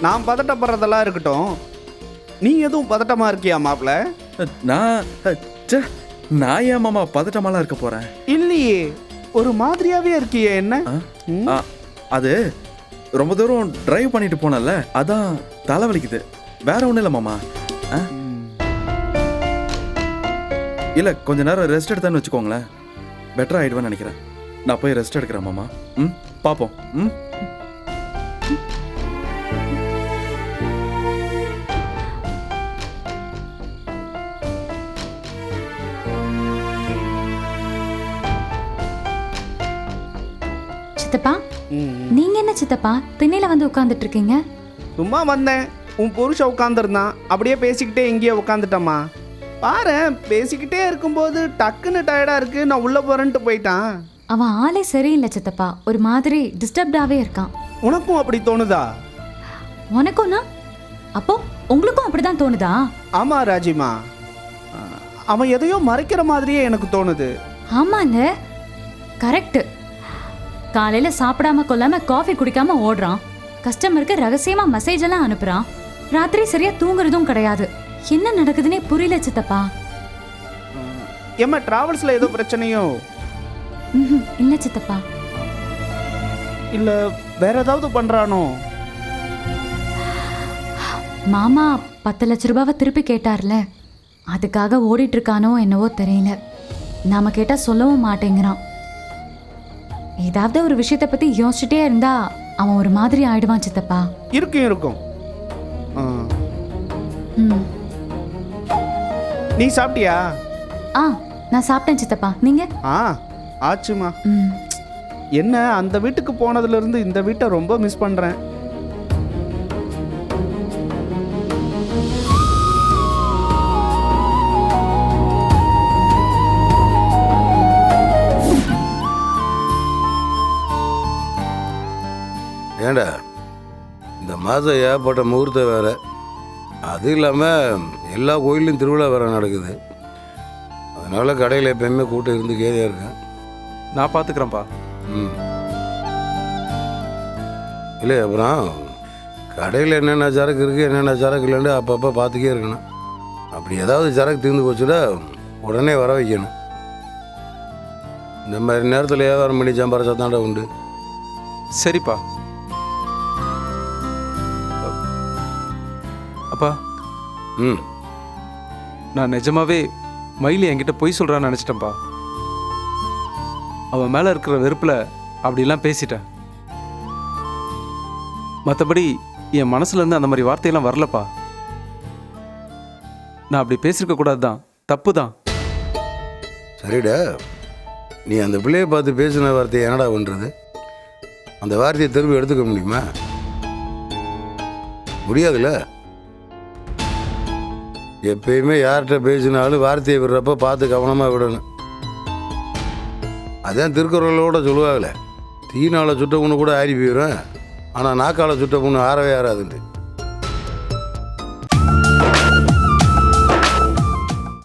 நான் பதட்டப்படுறதெல்லாம் இருக்கட்டும், நீ எதுவும் பதட்டமா இருக்கியா மாப்ள? நான் ச்சே, நான் ஏன் மாமா பதட்டமாலாம் இருக்க போறேன்? இல்லையே, ஒரு மாதிரியாவே இருக்கியே என்ன? அது ரொம்ப தூரம் டிரைவ் பண்ணிட்டு போனல, அதான் தலைவலிக்குது. வேற ஒன்றும் இல்லை மாமா. இல்லை, கொஞ்ச நேரம் ரெஸ்ட் எடுத்தான்னு வச்சுக்கோங்களேன், பெட்டர் ஆயிடுவேன்னு நினைக்கிறேன். நான் போய் ரெஸ்ட் எடுக்கிறேன் மாமா. பார்ப்போம். சித்தப்பா, நீங்க என்ன சித்தப்பா திண்ணையில வந்து உட்கார்ந்துட்டு இருக்கீங்க? சும்மா வந்தேன், உன் புருஷன் உட்காந்துருந்தான், அப்படியே பேசிக்கிட்டே எங்கேயோ உட்காந்துட்டம்மா. பாரு, பேசிக்கிட்டே இருக்கும்போது டக்குன்னு டயர்டா இருக்கு, நான் உள்ள போறேன்ட்டு போயிட்டான். அவன் ஆளே சரியில்லை சித்தப்பா, ஒரு மாதிரி டிஸ்டர்ப்டாவே இருக்கான். உனக்கும் அப்படி தோணுதா? உனக்கும்னா அப்போ உங்களுக்கும் அப்படிதான் தோணுதா? ஆமா ராஜிமா, அவன் எதையோ மறைக்கிற மாதிரியே எனக்கு தோணுது. ஆமாங்க, கரெக்ட். காலையில சாப்பிடாம கொள்ளாம காஃபி குடிக்காம ஓடுறான், கஸ்டமருக்கு ரகசியமா மெசேஜ் எல்லாம் அனுப்புறான், ராத்திரி சரியா தூங்குறதும் கிடையாது. என்ன நடக்குதுன்னே புரியல சித்தப்பா. ஏமா டிராவல்ஸ்ல ஏதோ பிரச்சனையோ? இல்ல சித்தப்பா. இல்ல வேற ஏதாவது பண்றானோ? மாமா 10 லட்ச ரூபாவை திருப்பி கேட்டார்ல, அதுக்காக ஓடிட்டு இருக்கானோ என்னவோ தெரியல. நாம கேட்டா சொல்லவும் மாட்டேங்கிறான். ஏதாவது ஒரு விஷயத்தை பத்தி யோசிச்சுட்டே இருந்தா அவன் ஒரு மாதிரி ஆயிடுவான் சித்தப்பா. இருக்கும். நீ சாப்பிட்டியா? நான் சாப்பிட்டேன் சித்தப்பா, நீங்க? ஆச்சுமா. என்ன, அந்த வீட்டுக்கு போனதுல இருந்து இந்த வீட்டை ரொம்ப மிஸ் பண்றேன். ஏண்டா, இந்த மாதம் ஏற்பட்ட முகூர்த்தம் வேறு, அது இல்லாமல் எல்லா கோயிலையும் திருவிழா வேறு நடக்குது. அதனால் கடையில் எப்பயுமே கூட்டம் இருந்து கேதியாக இருக்கேன். நான் பார்த்துக்கிறேன்ப்பா. இல்லை, அப்புறம் கடையில் என்னென்ன சரக்கு இருக்குது என்னென்ன சரக்கு இல்லைன்னு அப்பப்போ பார்த்துக்கே இருக்கணும். அப்படி ஏதாவது சரக்கு தீர்ந்து போச்சுன்னா உடனே வர வைக்கணும். இந்த மாதிரி நேரத்தில் வியாபாரம் பண்ணி சம்பாரிச்சா தாண்டா உண்டு. சரிப்பா. அப்பா, நான் நிஜமாவே மயிலி என்கிட்ட பொய் சொல்கிறான்னு நினச்சிட்டேன்ப்பா. அவன் மேலே இருக்கிற வெறுப்பில் அப்படிலாம் பேசிட்டேன். மற்றபடி என் மனசுலேருந்து அந்த மாதிரி வார்த்தையெல்லாம் வரலப்பா. நான் அப்படி பேசியிருக்க கூடாது தான், தப்பு தான். சரிடா, நீ அந்த பிள்ளையை பார்த்து பேசின வார்த்தையை என்னடா பண்ணுறது? அந்த வார்த்தையை திரும்பி எடுத்துக்க முடியுமா? முடியாதுல்ல. எப்பயுமே யார்கிட்ட பேசினாலும் வார்த்தையை விடுறப்ப பார்த்து கவனமாக விடணும். அதான் திருக்குறளோட சொல்லுவாங்களே, தீனால சுட்ட பொண்ணு கூட ஆறி போயிடும், ஆனால் நாக்கால சுட்ட பொண்ணு ஆறவே ஆறாதுன்ட்டு.